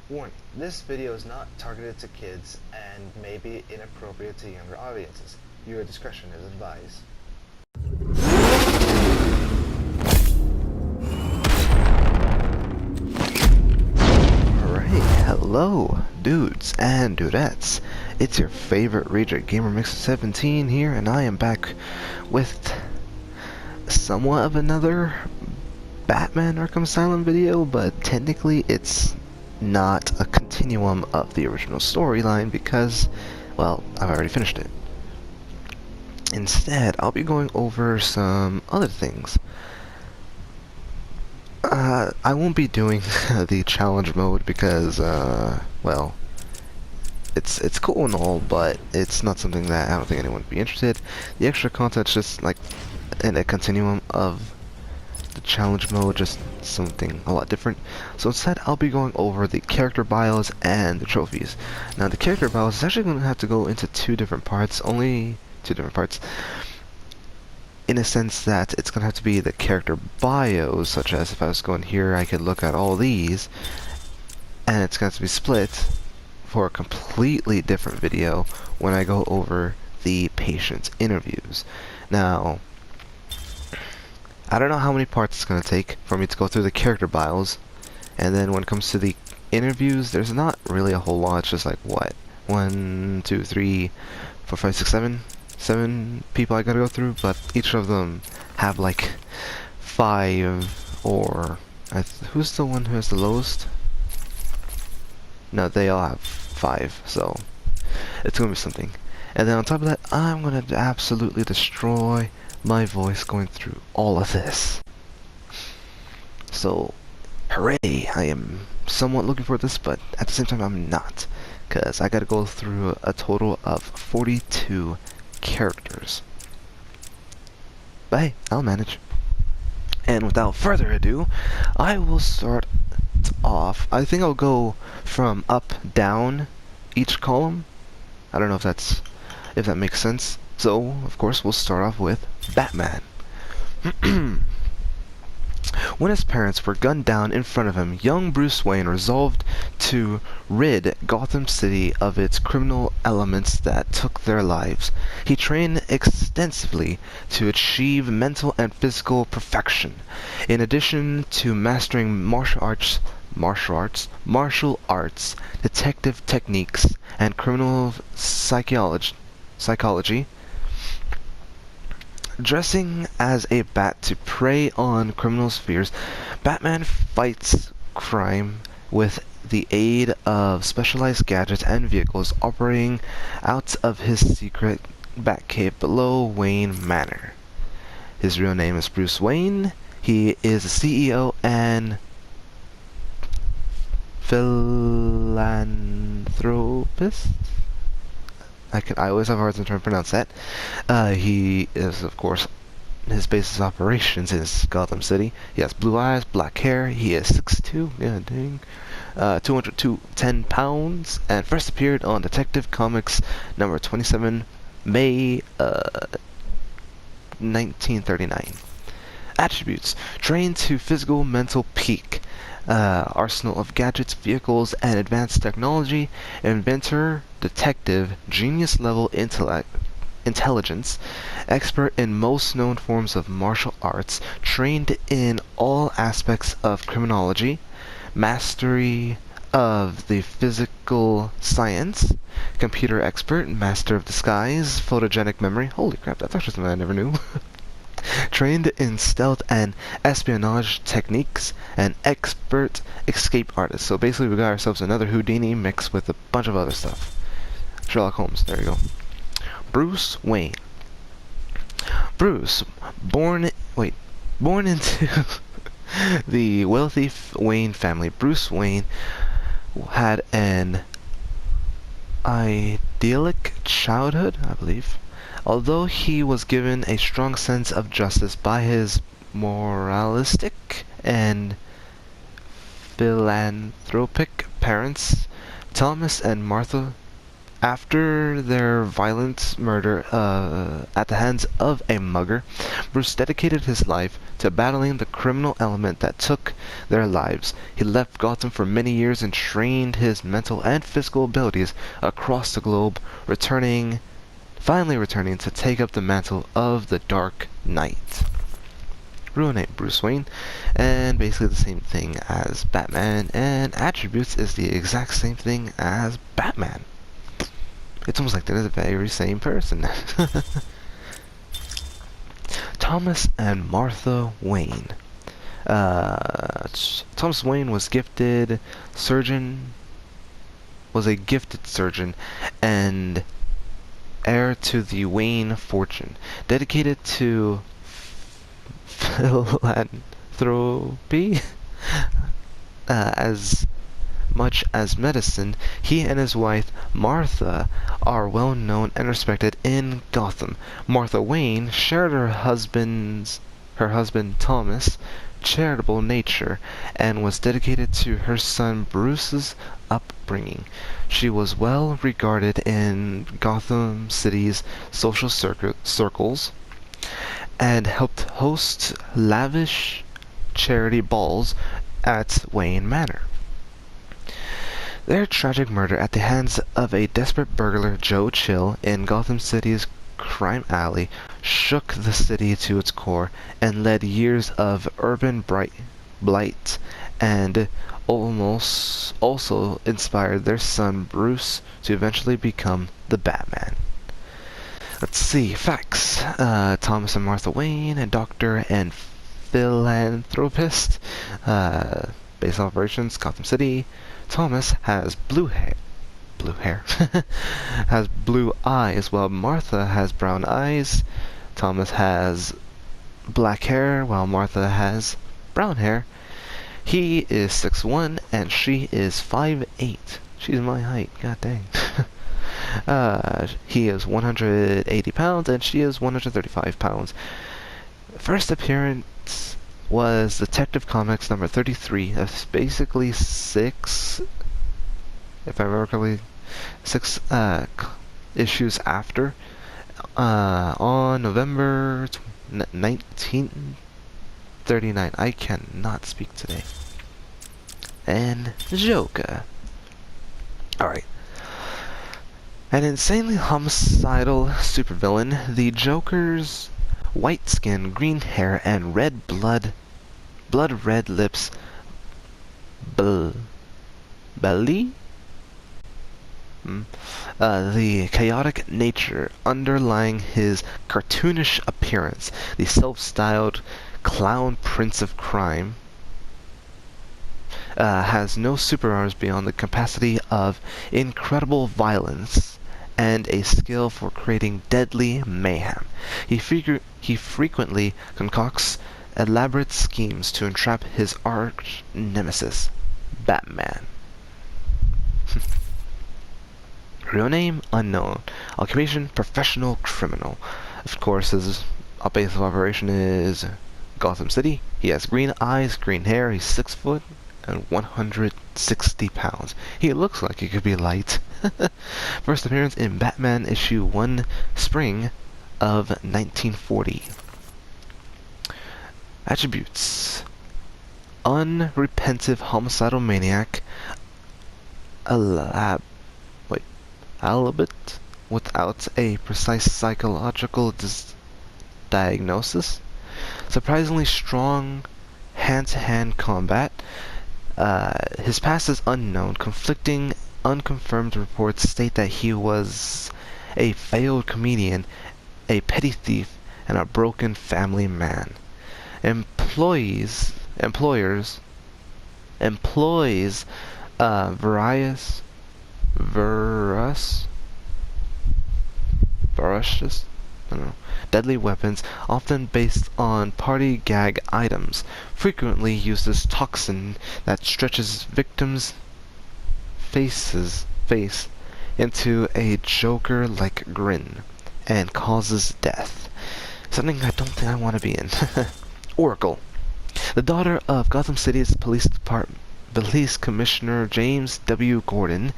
Warning, this video is not targeted to kids and may be inappropriate to younger audiences. Your discretion is advised. Alright, hello dudes and dudettes. It's your favorite Rager Gamer Mixer 17 here, and I am back with somewhat of another Batman Arkham Asylum video, but technically it's not a continuum of the original storyline because, well, I've already finished it. Instead, I'll be going over some other things. I won't be doing the challenge mode because, well, it's cool and all, but it's not something that I don't think anyone would be interested. The extra content's just like in a continuum of the challenge mode, just something a lot different. So instead, I'll be going over the character bios and the trophies. Now, the character bios is actually going to have to go into only two different parts. In a sense that it's going to have to be the character bios, such as if I was going here, I could look at all these, and it's going to have to be split for a completely different video when I go over the patient interviews. Now, I don't know how many parts it's going to take for me to go through the character bios, and then when it comes to the interviews, there's not really a whole lot. It's just like, what? 1, 2, 3, 4, 5, 6, 7 people I gotta go through, but each of them have like 5 or... who's the one who has the lowest? No, they all have 5, so it's gonna be something. And then on top of that, I'm gonna absolutely destroy my voice going through all of this. So, hooray! I am somewhat looking for this, but at the same time I'm not, because I gotta go through a total of 42 characters. But hey, I'll manage. And without further ado, I will start off. I think I'll go from up down each column. I don't know if that makes sense. So, of course, we'll start off with Batman. When his parents were gunned down in front of him, young Bruce Wayne resolved to rid Gotham City of its criminal elements that took their lives. He trained extensively to achieve mental and physical perfection. In addition to mastering martial arts, detective techniques, and criminal psychology, dressing as a bat to prey on criminals' fears, Batman fights crime with the aid of specialized gadgets and vehicles operating out of his secret Batcave below Wayne Manor. His real name is Bruce Wayne. He is a CEO and philanthropist. I always have a hard time trying to pronounce that. He is, of course, his base of operations is Gotham City. He has blue eyes, black hair. He is 6'2", yeah, dang, 210 pounds, and first appeared on Detective Comics number 27, May 1939. Attributes: trained to physical mental peak. Arsenal of gadgets, vehicles, and advanced technology. Inventor, detective, genius level intelligence, expert in most known forms of martial arts, trained in all aspects of criminology, mastery of the physical science, computer expert, master of disguise, photogenic memory. Holy crap, that's actually something I never knew. Trained in stealth and espionage techniques, and expert escape artist. So basically we got ourselves another Houdini mixed with a bunch of other stuff. Sherlock Holmes, there you go. Bruce Wayne. Bruce, born into the wealthy Wayne family. Bruce Wayne had an idyllic childhood, I believe. Although he was given a strong sense of justice by his moralistic and philanthropic parents, Thomas and Martha After their violent murder at the hands of a mugger, Bruce dedicated his life to battling the criminal element that took their lives. He left Gotham for many years and trained his mental and physical abilities across the globe, finally returning to take up the mantle of the Dark Knight. Real name Bruce Wayne, and basically the same thing as Batman, and attributes is the exact same thing as Batman. It's almost like they're the very same person. Thomas and Martha Wayne. Thomas Wayne was a gifted surgeon, and heir to the Wayne fortune, dedicated to philanthropy as much as medicine. He and his wife Martha are well known and respected in Gotham. Martha Wayne shared her husband Thomas' charitable nature and was dedicated to her son Bruce's upbringing. She was well regarded in Gotham City's social circles and helped host lavish charity balls at Wayne Manor. Their tragic murder at the hands of a desperate burglar, Joe Chill, in Gotham City's crime alley shook the city to its core and led years of urban blight, and also inspired their son Bruce to eventually become the Batman. Let's see, facts. Thomas and Martha Wayne, a doctor and philanthropist, base operations, Gotham City. Thomas has blue hair, has blue eyes, while Martha has brown eyes. Thomas has black hair, while Martha has brown hair. He is 6'1", and she is 5'8". She's my height, god dang. He is 180 pounds, and she is 135 pounds. First appearance was Detective Comics number 33. That's basically 6, if I remember correctly, 6 issues after, on November 1939. I cannot speak today. And Joker. Alright. An insanely homicidal supervillain, the Joker's white skin, green hair, and red blood red lips, belly? The chaotic nature underlying his cartoonish appearance, the self-styled clown prince of crime, has no superpowers beyond the capacity of incredible violence and a skill for creating deadly mayhem. He frequently concocts elaborate schemes to entrap his arch nemesis, Batman. Real name unknown. Occupation professional criminal. Of course, his base of operation is Gotham City. He has green eyes, green hair. He's 6 foot and 160 pounds. He looks like he could be light. First appearance in Batman issue 1, spring of 1940. Attributes: unrepentant homicidal maniac, albeit without a precise psychological diagnosis, surprisingly strong hand-to-hand combat. His past is unknown. Conflicting, unconfirmed reports state that he was a failed comedian, a petty thief, and a broken family man. Employs ferocious, deadly weapons, often based on party gag items. Frequently uses toxin that stretches victims' face into a Joker-like grin and causes death. Something I don't think I want to be in. Oracle. The daughter of Gotham City's police department Police Commissioner James W. Gordon,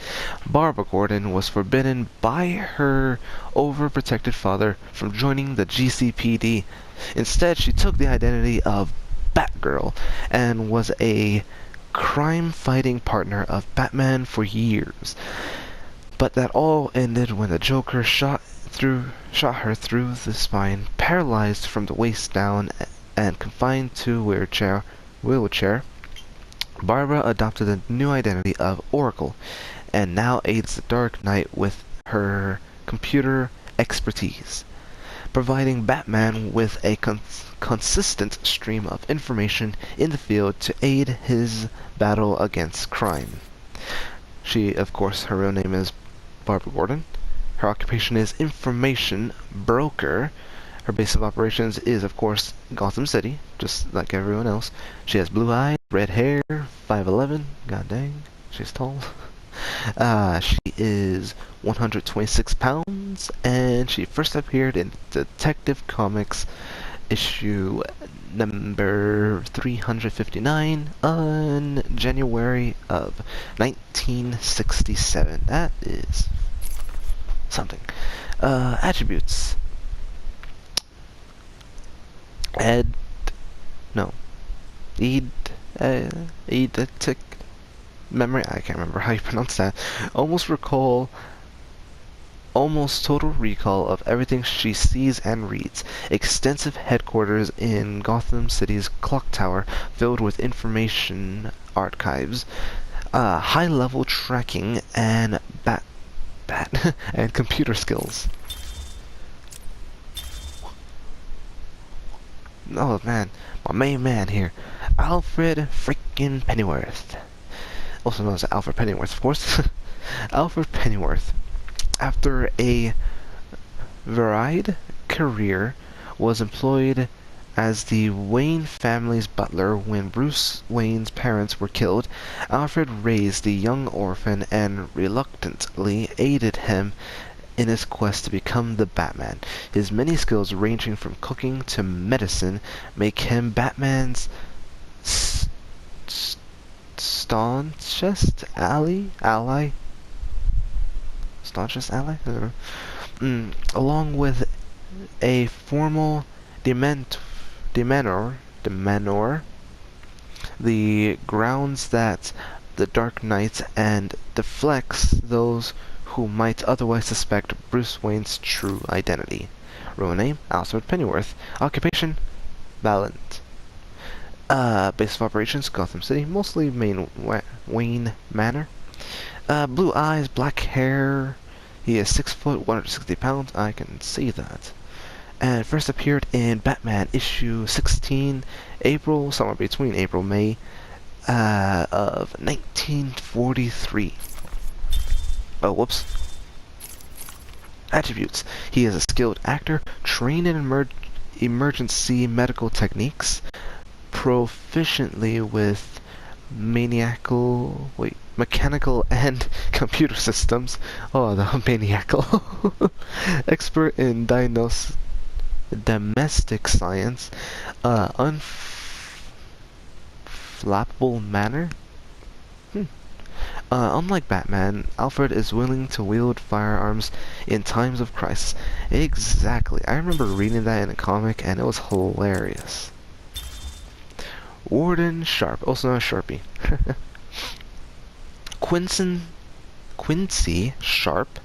Barbara Gordon was forbidden by her overprotected father from joining the GCPD. Instead, she took the identity of Batgirl and was a crime-fighting partner of Batman for years. But that all ended when the Joker shot her through the spine, paralyzed from the waist down and confined to wheelchair. Barbara adopted the new identity of Oracle, and now aids the Dark Knight with her computer expertise, providing Batman with a consistent stream of information in the field to aid his battle against crime. Of course, her real name is Barbara Gordon. Her occupation is information broker. Her base of operations is, of course, Gotham City, just like everyone else. She has blue eyes, red hair, 5'11". God dang, she's tall. She is 126 pounds, and she first appeared in Detective Comics issue number 359 on January of 1967. That is something. Attributes. Eidetic memory, I can't remember how you pronounce that. Almost total recall of everything she sees and reads. Extensive headquarters in Gotham City's clock tower filled with information archives. High-level tracking and and computer skills. Oh man, my main man here, Alfred freaking Pennyworth, also known as Alfred Pennyworth, of course. Alfred Pennyworth, after a varied career, was employed as the Wayne family's butler when Bruce Wayne's parents were killed. Alfred raised the young orphan and reluctantly aided him in his quest to become the Batman. His many skills, ranging from cooking to medicine, make him Batman's staunchest ally? Staunchest ally? I don't know. Along with a formal Dementor, the grounds that the Dark Knight and deflects those who might otherwise suspect Bruce Wayne's true identity. Real name, Alfred Pennyworth. Occupation, Valet. Base of operations, Gotham City, mostly Wayne Manor. Blue eyes, black hair. He is 6 foot, 160 pounds. I can see that. And first appeared in Batman issue 16, somewhere between April, May, of 1943. Oh, whoops. Attributes. He is a skilled actor, trained in emergency medical techniques, proficiently with mechanical and computer systems. Oh, the maniacal. Expert in domestic science, unflappable manner. Unlike Batman, Alfred is willing to wield firearms in times of crisis. Exactly. I remember reading that in a comic, and it was hilarious. Warden Sharp, also known as Sharpie. Quincy Sharp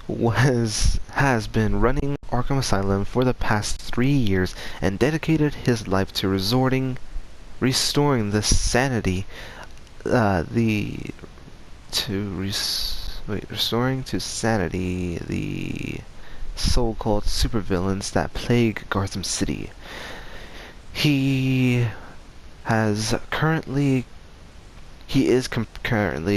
has been running Arkham Asylum for the past 3 years and dedicated his life to restoring the sanity, restoring to sanity the so-called supervillains that plague Gotham City. He is currently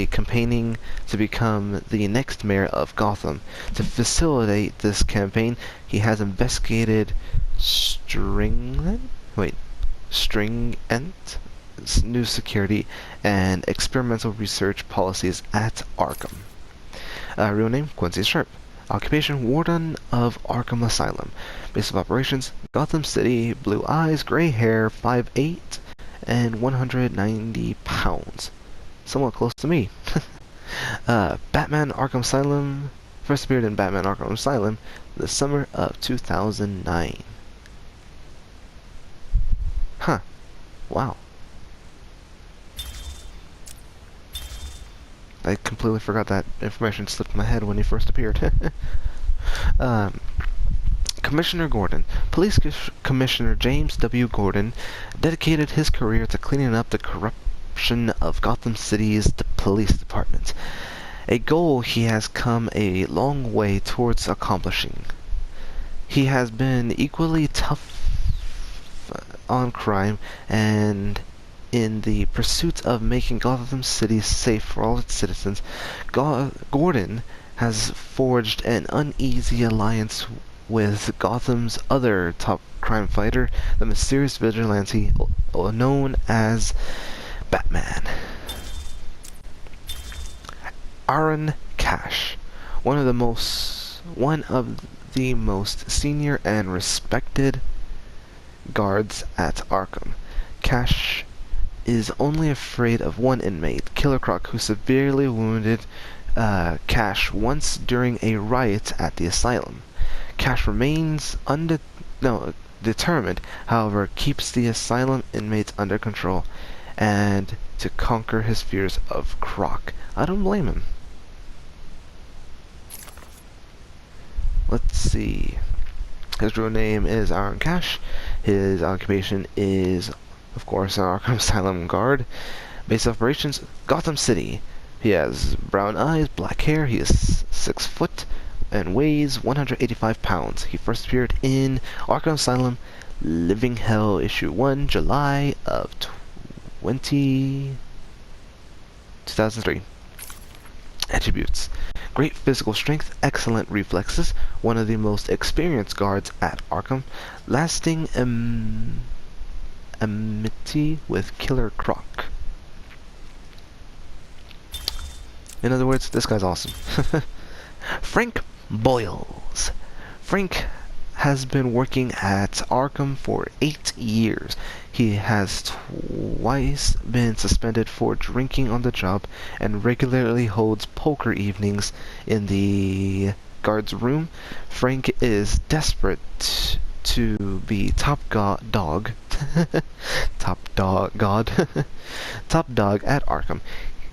campaigning to become the next mayor of Gotham. To facilitate this campaign, he has investigated stringent new security and experimental research policies at Arkham. Real name, Quincy Sharp. Occupation, Warden of Arkham Asylum. Base of operations, Gotham City. Blue eyes, gray hair, 5'8", and 190 pounds. somewhat close to me. Batman Arkham Asylum first appeared in Batman Arkham Asylum the summer of 2009. Huh. Wow. I completely forgot that information slipped my head when he first appeared. Commissioner Gordon. Police Commissioner James W. Gordon dedicated his career to cleaning up the corruption of Gotham City's police department, a goal he has come a long way towards accomplishing. He has been equally tough on crime and in the pursuit of making Gotham City safe for all its citizens. Gordon has forged an uneasy alliance with Gotham's other top crime fighter, the mysterious vigilante known as Batman. Aaron Cash, one of the most senior and respected guards at Arkham. Cash is only afraid of one inmate, Killer Croc, who severely wounded Cash once during a riot at the asylum. Cash remains determined, however, keeps the asylum inmates under control and to conquer his fears of Croc. I don't blame him. Let's see. His real name is Aaron Cash. His occupation is, of course, an Arkham Asylum guard. Base operations, Gotham City. He has brown eyes, black hair. He is 6 foot and weighs 185 pounds. He first appeared in Arkham Asylum Living Hell issue 1, July of 2003. Attributes: great physical strength, excellent reflexes, one of the most experienced guards at Arkham, lasting enmity with Killer Croc. In other words, this guy's awesome. Frank Boyles. Frank has been working at Arkham for 8 years. He has twice been suspended for drinking on the job and regularly holds poker evenings in the guard's room. Frank is desperate to be top dog top dog at Arkham.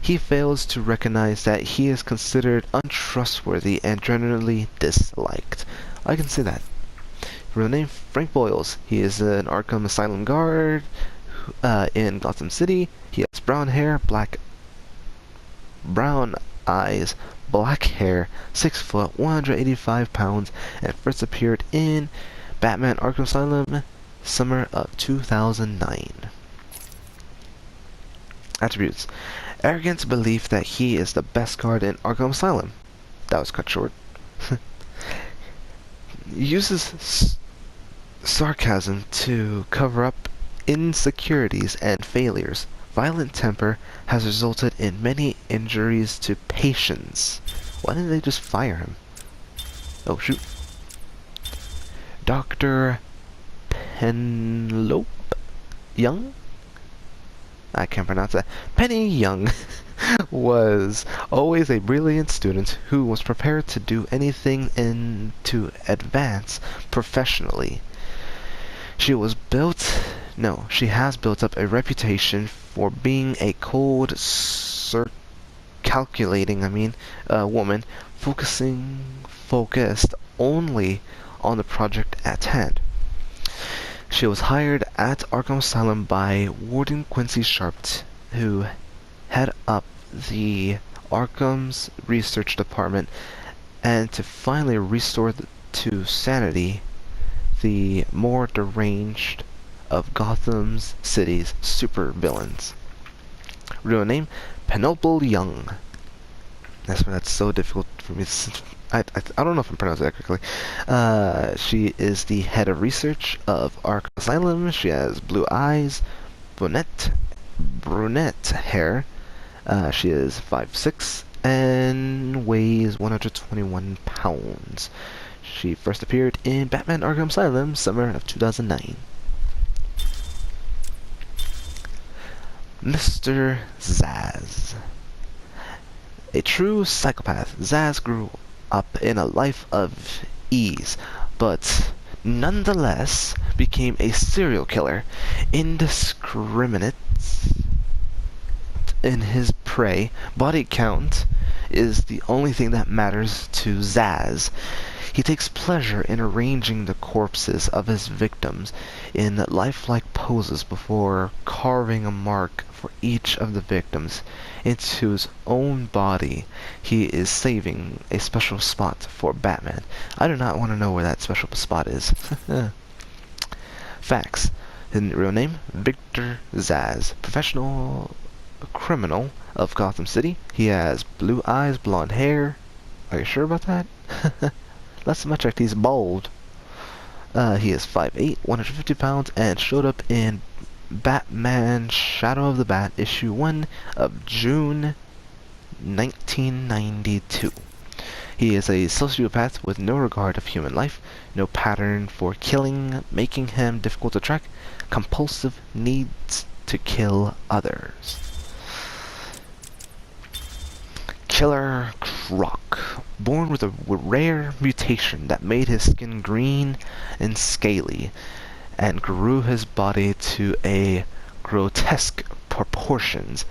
He fails to recognize that he is considered untrustworthy and generally disliked. I can see that. Real name, Frank Boyles. He is an Arkham Asylum guard in Gotham City. He has brown hair, brown eyes, black hair, 6 foot, 185 pounds, and first appeared in Batman Arkham Asylum, summer of 2009. Attributes: arrogant belief that he is the best guard in Arkham Asylum. That was cut short. Uses sarcasm to cover up insecurities and failures. Violent temper has resulted in many injuries to patients. Why didn't they just fire him? Oh shoot. Dr. Penelope Young? I can't pronounce that. Penny Young was always a brilliant student who was prepared to do anything to advance professionally. She has built up a reputation for being a cold, calculating woman, focused only on the project at hand. She was hired at Arkham Asylum by Warden Quincy Sharp, who head up the Arkham's research department, and to finally restore to sanity the more deranged of Gotham City's supervillains. Real name, Penelope Young. That's so difficult for me to... I don't know if I'm pronouncing that correctly. She is the head of research of Arkham Asylum. She has blue eyes, brunette hair. She is 5'6" and weighs 121 pounds. She first appeared in Batman Arkham Asylum, summer of 2009. Mr. Zsasz. A true psychopath, Zsasz grew up in a life of ease, but nonetheless became a serial killer, indiscriminate in his prey. Body count is the only thing that matters to Zsasz. He takes pleasure in arranging the corpses of his victims in lifelike poses before carving a mark for each of the victims into his own body. He is saving a special spot for Batman. I do not want to know where that special spot is. Facts. His real name, Victor Zsasz. Professional criminal of Gotham City. He has blue eyes, blonde hair. Are you sure about that? Last time I checked, he's bald. He is 5'8", 150 pounds, and showed up in Batman Shadow of the Bat, issue 1 of June 1992. He is a sociopath with no regard of human life, no pattern for killing, making him difficult to track, compulsive needs to kill others. Killer Croc, born with a rare mutation that made his skin green and scaly, and grew his body to a grotesque proportions.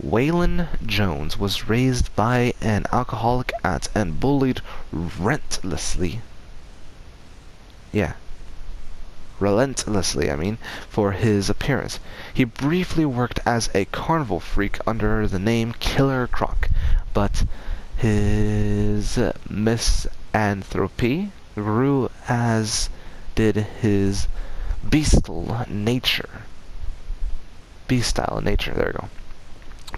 Waylon Jones was raised by an alcoholic aunt and bullied relentlessly. For his appearance. He briefly worked as a carnival freak under the name Killer Croc, but his misanthropy grew as did his bestial nature, there we go,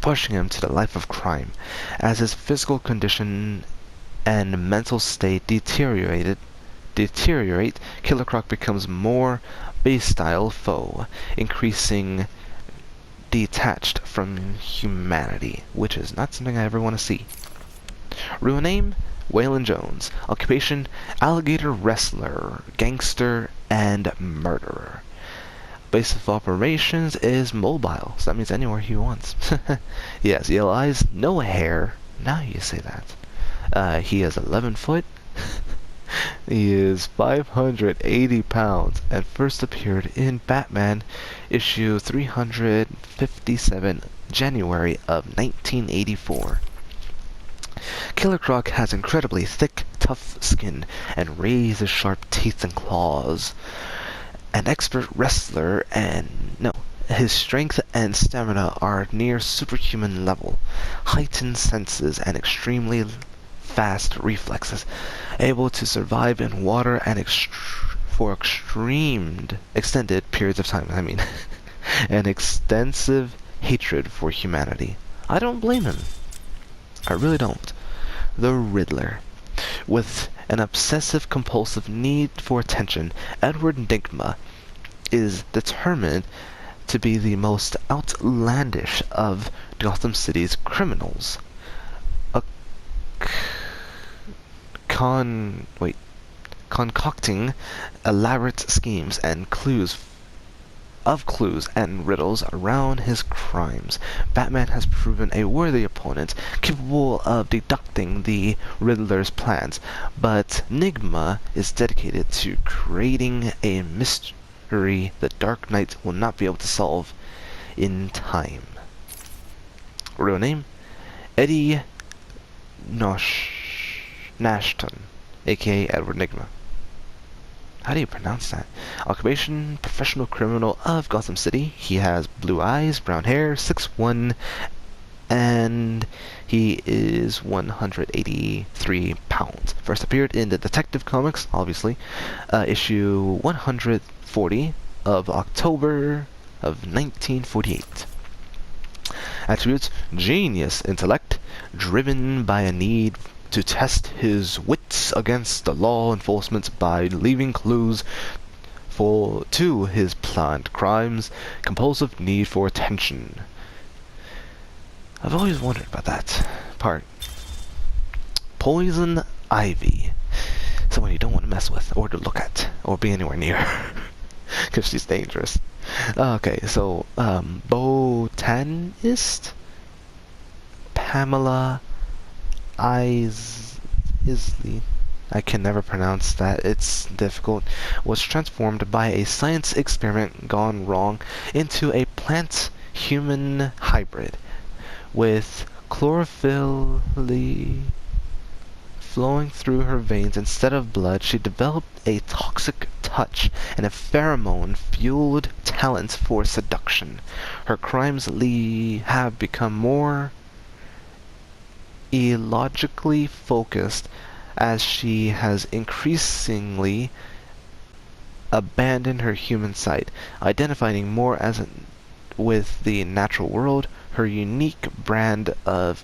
pushing him to the life of crime. As his physical condition and mental state deteriorate, Killer Croc becomes more bestial foe, increasing detached from humanity, which is not something I ever want to see. Real name, Waylon Jones. Occupation, alligator wrestler, gangster, and murderer. Base of operations is mobile, so that means anywhere he wants. He has yellow eyes, no hair. Now you say that. He is 11 foot. He is 580 pounds and first appeared in Batman issue 357, January of 1984. Killer Croc has incredibly thick, tough skin and razor-sharp teeth and claws. An expert wrestler his strength and stamina are near superhuman level, heightened senses and extremely fast reflexes, able to survive in water and for extended periods of time. An extensive hatred for humanity. I don't blame him. I really don't. The Riddler. With an obsessive-compulsive need for attention, Edward Nygma is determined to be the most outlandish of Gotham City's criminals. Concocting elaborate schemes and clues and riddles around his crimes. Batman has proven a worthy opponent, capable of deducting the Riddler's plans, but Nygma is dedicated to creating a mystery the Dark Knight will not be able to solve in time. Real name, Eddie Nashton, aka Edward Nygma. How do you pronounce that? Occupation, professional criminal of Gotham City. He has blue eyes, brown hair, 6'1", and he is 183 pounds. First appeared in the Detective Comics, obviously, issue 140 of October of 1948. Attributes: genius intellect, driven by a need to test his wits against the law enforcement by leaving clues to his planned crimes, compulsive need for attention. I've always wondered about that part. Poison Ivy. Someone you don't want to mess with, or to look at, or be anywhere near. Because she's dangerous. Okay, so, botanist? Pamela Isley, I can never pronounce that, it's difficult, was transformed by a science experiment gone wrong into a plant-human hybrid. With chlorophyll flowing through her veins instead of blood, she developed a toxic touch and a pheromone-fueled talent for seduction. Her crimes have become more illogically focused as she has increasingly abandoned her human side, identifying more with the natural world. Her unique brand of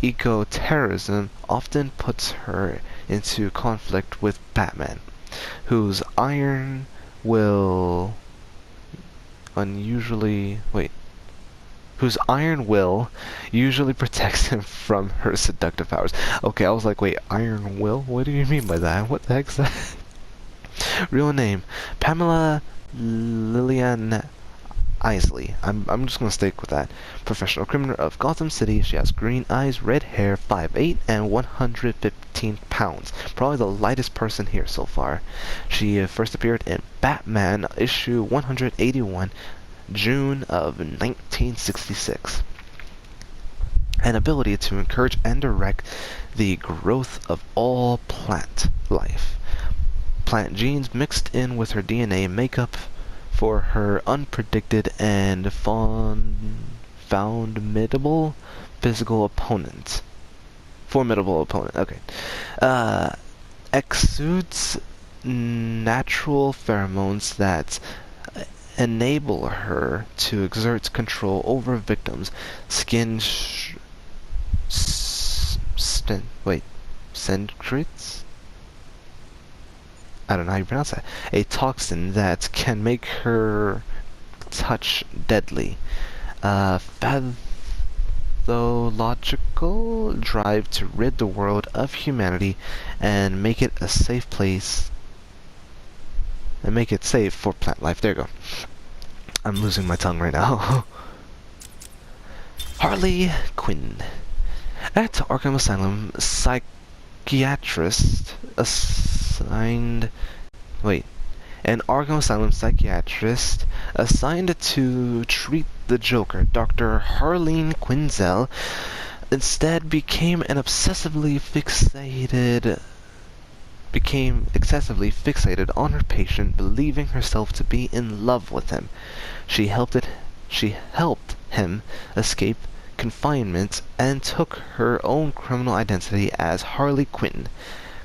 eco-terrorism often puts her into conflict with Batman, whose iron will whose iron will usually protects him from her seductive powers. Okay, I was like, wait, iron will? What do you mean by that? What the heck's that? Real name, Pamela Lillian Isley. I'm just gonna stick with that. Professional criminal of Gotham City. She has green eyes, red hair, 5'8", and 115 pounds. Probably the lightest person here so far. She first appeared in Batman issue 181, June of 1966. An ability to encourage and direct the growth of all plant life. Plant genes mixed in with her DNA make up for her unpredicted and formidable physical opponent. Formidable opponent, okay. Exudes natural pheromones that enable her to exert control over victims' skin secrets? I don't know how you pronounce that. A toxin that can make her touch deadly. Pathological drive to rid the world of humanity and make it a safe place. And make it safe for plant life. There you go. I'm losing my tongue right now. Harley Quinn. At Arkham Asylum, an Arkham Asylum psychiatrist assigned to treat the Joker, Dr. Harleen Quinzel, instead became excessively fixated on her patient, believing herself to be in love with him. She helped him escape confinement and took her own criminal identity as Harley Quinn.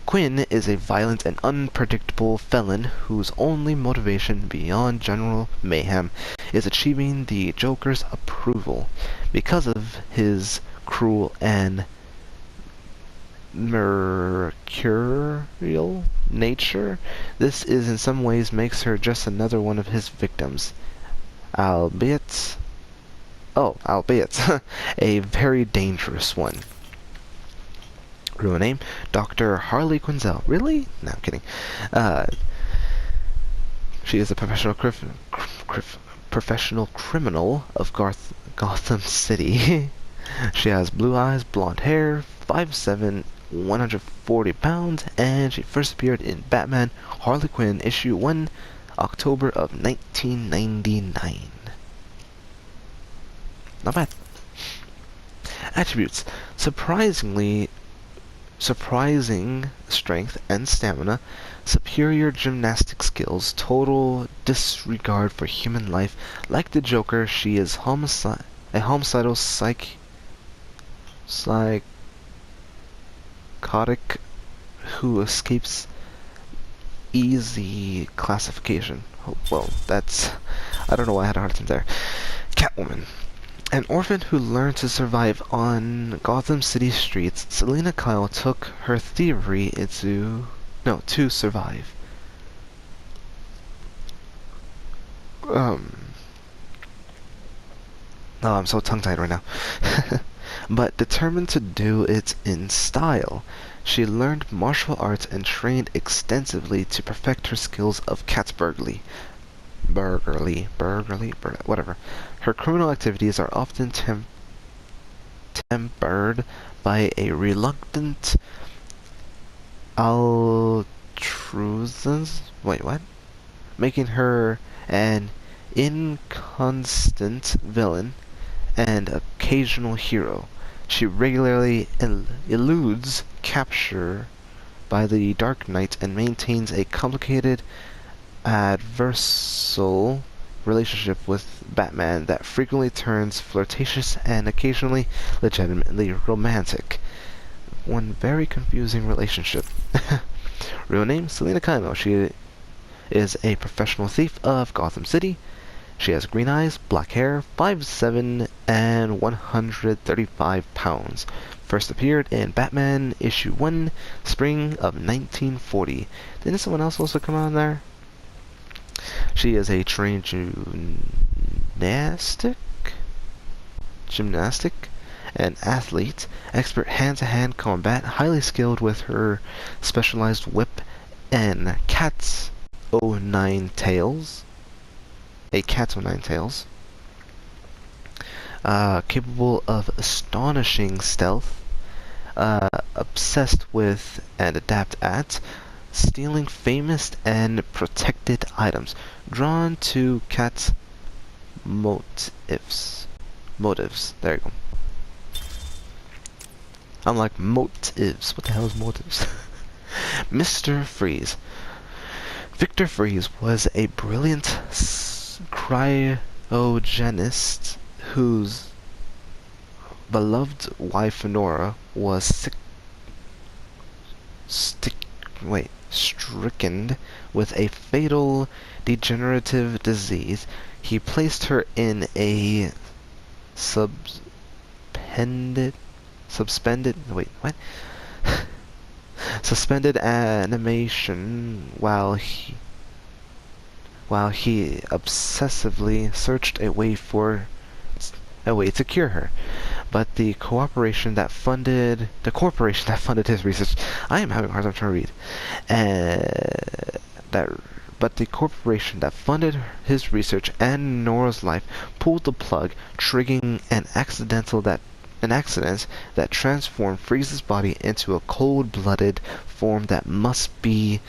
Quinn is a violent and unpredictable felon whose only motivation beyond general mayhem is achieving the Joker's approval. Because of his cruel and mercurial nature, this is in some ways makes her just another one of his victims. Albeit a very dangerous one. Real name, Dr. Harley Quinzel. Really? No, I'm kidding. She is a professional criminal of Gotham City. She has blue eyes, blonde hair, 5'7", 140 pounds, and she first appeared in Batman Harley Quinn issue 1, October of 1999. Not bad. Attributes. Surprising strength and stamina, superior gymnastic skills, total disregard for human life. Like the Joker, she is a homicidal psychotic who escapes easy classification. Oh, well, I don't know why I had a hard time there. Catwoman. An orphan who learned to survive on Gotham City streets, Selina Kyle took her thievery to survive. Oh, I'm so tongue-tied right now. But determined to do it in style. She learned martial arts and trained extensively to perfect her skills of whatever. Her criminal activities are often tempered by a reluctant altruism. Wait, what? Making her an inconstant villain and occasional hero. She regularly eludes capture by the Dark Knight and maintains a complicated adversarial relationship with Batman that frequently turns flirtatious and occasionally legitimately romantic. One very confusing relationship. Real name, Selena Kyle. She is a professional thief of Gotham City. She has green eyes, black hair, 5'7", and 135 pounds. First appeared in Batman issue 1, spring of 1940. Didn't someone else also come on there? She is a trained gymnastic and athlete, expert hand-to-hand combat, highly skilled with her specialized whip and cat's o' tails. Capable of astonishing stealth, obsessed with and adept at stealing famous and protected items, drawn to cat's motives. There you go. I'm like, motives. What the hell is motives? Mr. Freeze. Victor Freeze was a brilliant cryogenist whose beloved wife Nora was stricken with a fatal degenerative disease. He placed her in a suspended animation while he obsessively searched a way to cure her. But the corporation that funded his research, I am having a hard time trying to read, but the corporation that funded his research and Nora's life pulled the plug, triggering an accident that transformed Freeze's body into a cold-blooded form that must be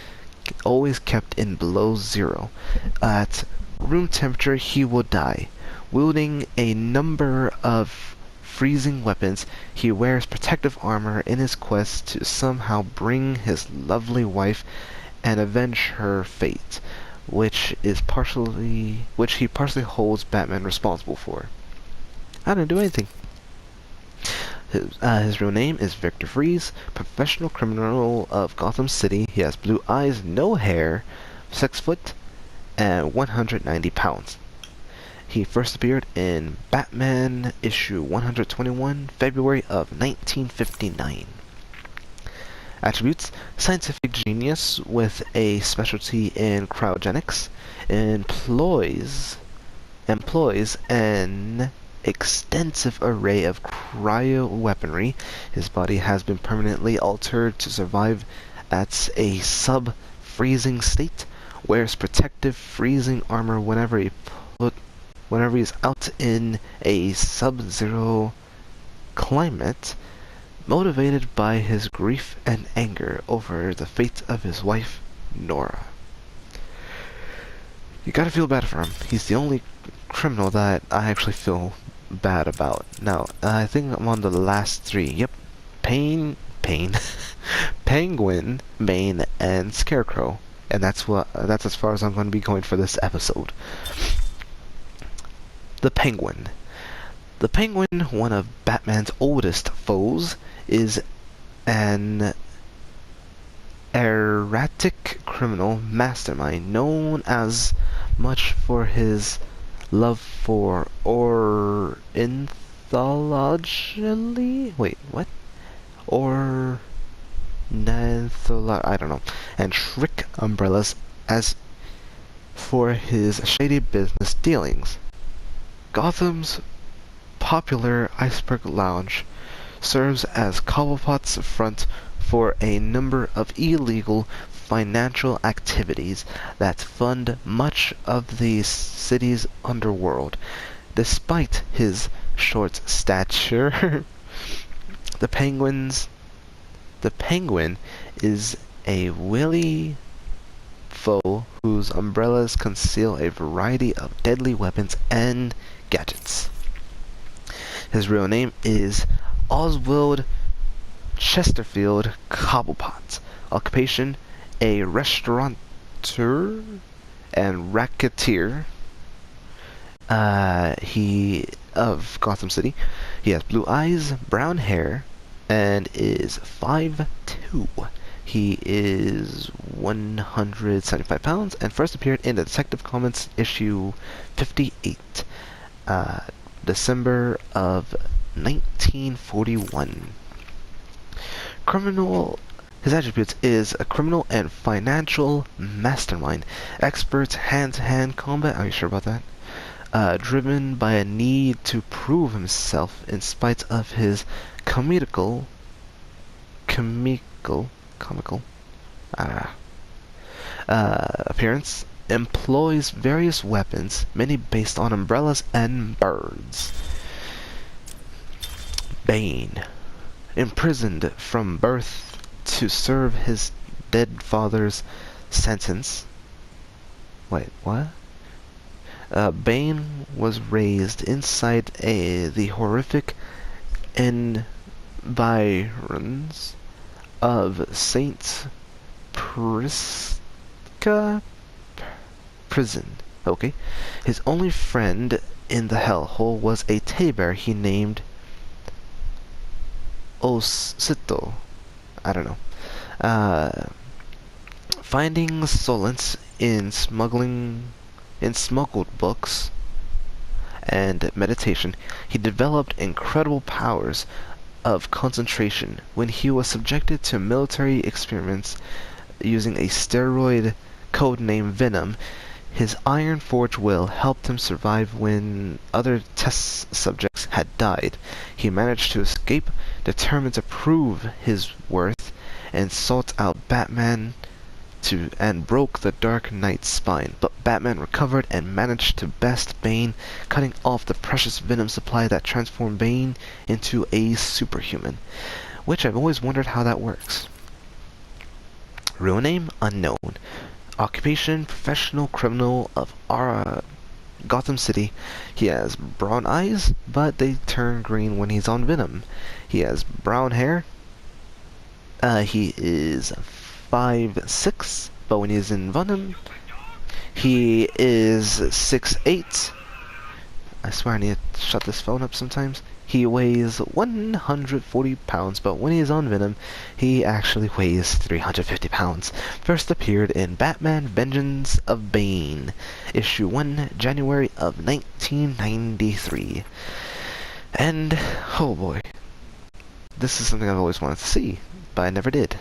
always kept in below zero. At room temperature, he will die. Wielding a number of freezing weapons, he wears protective armor in his quest to somehow bring his lovely wife and avenge her fate, which he partially holds Batman responsible for. I didn't do anything. His real name is Victor Freeze, professional criminal of Gotham City. He has blue eyes, no hair, 6 foot, and 190 pounds. He first appeared in Batman issue 121, February of 1959. Attributes: scientific genius with a specialty in cryogenics, employs an extensive array of cryo-weaponry. His body has been permanently altered to survive at a sub-freezing state, wears protective freezing armor whenever he's out in a sub-zero climate, motivated by his grief and anger over the fate of his wife, Nora. You gotta feel bad for him. He's the only criminal that I actually feel bad about. Now, I think I'm on the last 3. Yep. Penguin, Bane, and Scarecrow. And that's as far as I'm going to be going for this episode. The Penguin. The Penguin, one of Batman's oldest foes, is an erratic criminal mastermind known as much for his love for I don't know, and trick umbrellas as for his shady business dealings. Gotham's popular Iceberg Lounge serves as Cobblepot's front for a number of illegal financial activities that fund much of the city's underworld. Despite his short stature, The Penguin is a wily foe whose umbrellas conceal a variety of deadly weapons and gadgets. His real name is Oswald Chesterfield Cobblepot. Occupation: a restaurateur and racketeer. He of Gotham City. He has blue eyes, brown hair, and is 5'2". He is 175 pounds and first appeared in the Detective Comics issue 58, December of 1941. His attributes is a criminal and financial mastermind, expert hand-to-hand combat. Are you sure about that? Driven by a need to prove himself in spite of his comical appearance, employs various weapons, many based on umbrellas and birds. Bane, imprisoned from birth to serve his dead father's sentence. Wait, what? Bane was raised inside the horrific environs of St. Prisca prison. Okay. His only friend in the hellhole was a teddy bear he named Osito. I don't know. Finding solace in smuggled books and meditation, he developed incredible powers of concentration when he was subjected to military experiments using a steroid codenamed Venom. His iron-forged will helped him survive when other test subjects had died. He managed to escape, determined to prove his worth, and sought out Batman and broke the Dark Knight's spine. But Batman recovered and managed to best Bane, cutting off the precious venom supply that transformed Bane into a superhuman, which I've always wondered how that works. Real name unknown. Occupation: professional criminal of Gotham City. He has brown eyes, but they turn green when he's on Venom. He has brown hair. He is 5'6", but when he's in Venom, he is 6'8". I swear I need to shut this phone up sometimes. He weighs 140 pounds, but when he's on Venom, he actually weighs 350 pounds. First appeared in Batman Vengeance of Bane, issue 1, January of 1993. And, oh boy, this is something I've always wanted to see, but I never did.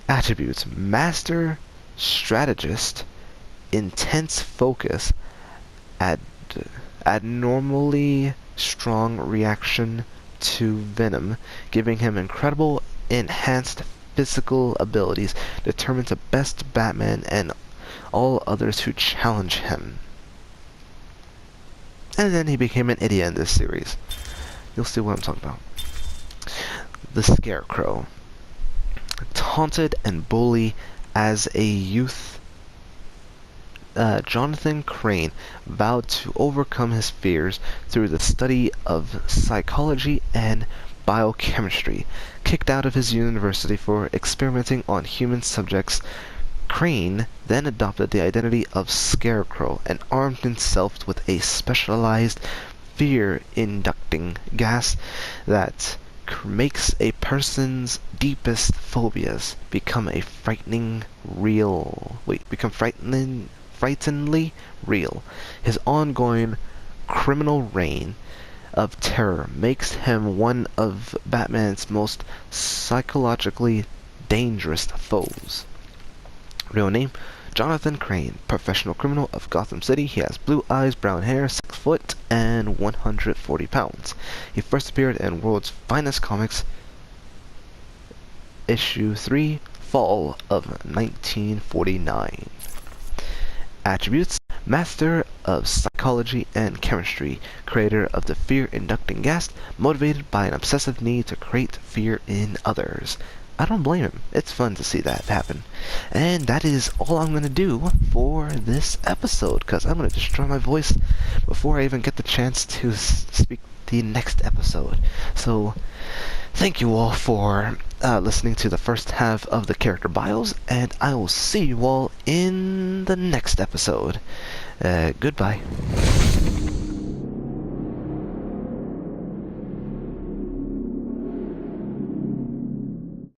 Attributes: master strategist, intense focus, abnormally strong reaction to venom, giving him incredible enhanced physical abilities, determined to best Batman and all others who challenge him. And then he became an idiot in this series. You'll see what I'm talking about. The Scarecrow. Taunted and bullied as a youth, Jonathan Crane vowed to overcome his fears through the study of psychology and biochemistry. Kicked out of his university for experimenting on human subjects, Crane then adopted the identity of Scarecrow and armed himself with a specialized fear-inducing gas that makes a person's deepest phobias become frighteningly real. His ongoing criminal reign of terror makes him one of Batman's most psychologically dangerous foes. Real name: Jonathan Crane, professional criminal of Gotham City. He has blue eyes, brown hair, 6 foot, and 140 pounds. He first appeared in World's Finest Comics, issue 3, fall of 1949. Attributes: master of psychology. psychology and chemistry, creator of the fear-inducing gas, motivated by an obsessive need to create fear in others. I don't blame him. It's fun to see that happen. And that is all I'm going to do for this episode, because I'm going to destroy my voice before I even get the chance to speak the next episode. So, thank you all for listening to the first half of the character bios, and I will see you all in the next episode. Goodbye.